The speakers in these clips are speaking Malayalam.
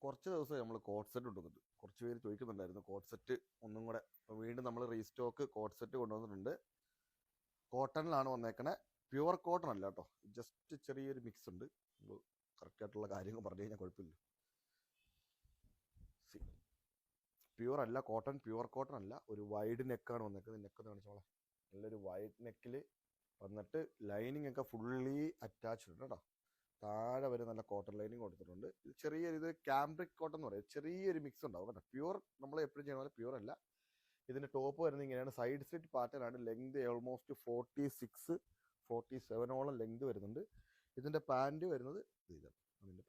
കുറച്ച് ദിവസം നമ്മൾ കോട്ട് സെറ്റ് കൊണ്ടുവന്നിട്ട് കുറച്ച് പേര് ചോദിക്കുന്നുണ്ടായിരുന്നു കോട്ട് സെറ്റ് ഒന്നും കൂടെ. അപ്പോൾ വീണ്ടും നമ്മൾ റീസ്റ്റോക്ക് കോട്ട് സെറ്റ് കൊണ്ടുവന്നിട്ടുണ്ട്. കോട്ടണിലാണ് വന്നേക്കണേ, പ്യുവർ കോട്ടൺ അല്ല കേട്ടോ, ജസ്റ്റ് ചെറിയൊരു മിക്സ് ഉണ്ട്. കറക്റ്റായിട്ടുള്ള കാര്യങ്ങൾ പറഞ്ഞു കഴിഞ്ഞാൽ കുഴപ്പമില്ല. പ്യുവർ അല്ല കോട്ടൺ, പ്യുവർ കോട്ടൺ അല്ല. ഒരു വൈഡ് നെക്കാണ് വന്നേക്കുന്നത്. നെക്ക് കാണിച്ചോളാം. നല്ലൊരു വൈഡ് നെക്കിൽ വന്നിട്ട് ലൈനിങ് ഒക്കെ ഫുള്ളി അറ്റാച്ച്ഡ് ഉണ്ട് കേട്ടോ. താഴെ വരെ നല്ല കോട്ടൺ ലൈനിങ് കൊടുത്തിട്ടുണ്ട്. ഇത് ചെറിയൊരു ക്യാമ്പ്രിക് കോട്ടൺ എന്ന് പറയും, ചെറിയൊരു മിക്സ് ഉണ്ടാവും കേട്ടോ. പ്യുവർ നമ്മൾ എപ്പോഴും ചെയ്യുന്ന പോലെ പ്യുവർ അല്ല. ഇതിൻ്റെ ടോപ്പ് വരുന്നത് ഇങ്ങനെയാണ്, സൈഡ് സ്ലിറ്റ് പാറ്റേൺ ആണ്. ലെങ്ത് ഓൾമോസ്റ്റ് 46, 47ഓളം ലെങ്ത് വരുന്നുണ്ട്. ഇതിൻ്റെ പാൻറ് വരുന്നത് ഇതാണ്. അതിൻ്റെ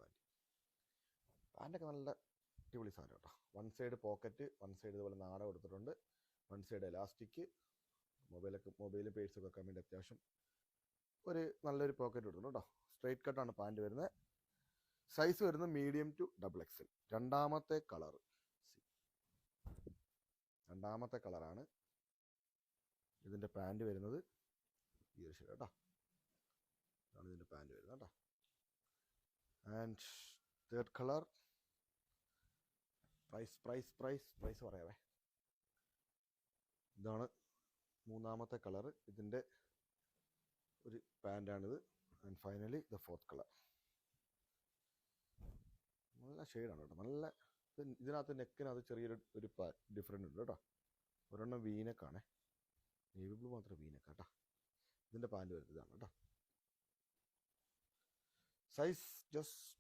പാൻറ്റൊക്കെ നല്ല അടിപൊളി സാധനം കേട്ടോ. One side pocket, one side ഇതുപോലെ നാട കൊടുത്തിട്ടുണ്ട്, വൺ സൈഡ് എലാസ്റ്റിക്. മൊബൈലും പേഴ്സൊക്കെ വെക്കാൻ വേണ്ടി അത്യാവശ്യം ഒരു നല്ലൊരു പോക്കറ്റ് കൊടുത്തിട്ടുണ്ട് കേട്ടോ. സ്ട്രെയിറ്റ് കട്ടാണ് പാൻറ് വരുന്നത്. സൈസ് വരുന്നത് മീഡിയം ടു XXL. രണ്ടാമത്തെ കളറാണ്. ഇതിൻ്റെ പാൻറ് വരുന്നത് ഈ ഒരു ഷെയ്ഡ് കേട്ടോ. ഇതാണ് ഇതിൻ്റെ പാൻറ് വരുന്നത് കേട്ടോ. ആൻഡ് തേർഡ് കളർ, പ്രൈസ് പറയാവേ. ഇതാണ് മൂന്നാമത്തെ കളർ. ഇതിൻ്റെ ഒരു പാൻറ്റാണിത്. And finally the fourth colour. നല്ല ഷെയ്ഡാണ് കേട്ടോ. നല്ല ഇതിനകത്ത് നെക്കിനകത്ത് ചെറിയൊരു ഡിഫറെൻ്റ് ഉണ്ട് കേട്ടോ. ഒരെണ്ണം വീനക്കാണേ, നേവി ബ്ലൂ മാത്രം വീനക്ക കേട്ടോ. ഇതിൻ്റെ പാൻറ് വരുന്നത് ഇതാണ് കേട്ടോ. Size just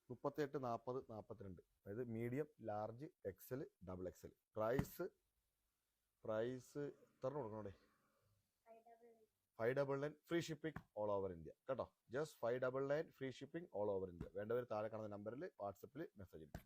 38, 40, 42. അതായത് medium, large, XL, XXL. Price എത്ര കൊടുക്കണോടെ? 599 free shipping all over India കേട്ടോ. Just 599 free shipping all over India. വേണ്ടവർ താഴെ കാണുന്ന നമ്പറിൽ വാട്സപ്പിൽ മെസ്സേജ് ഇടും.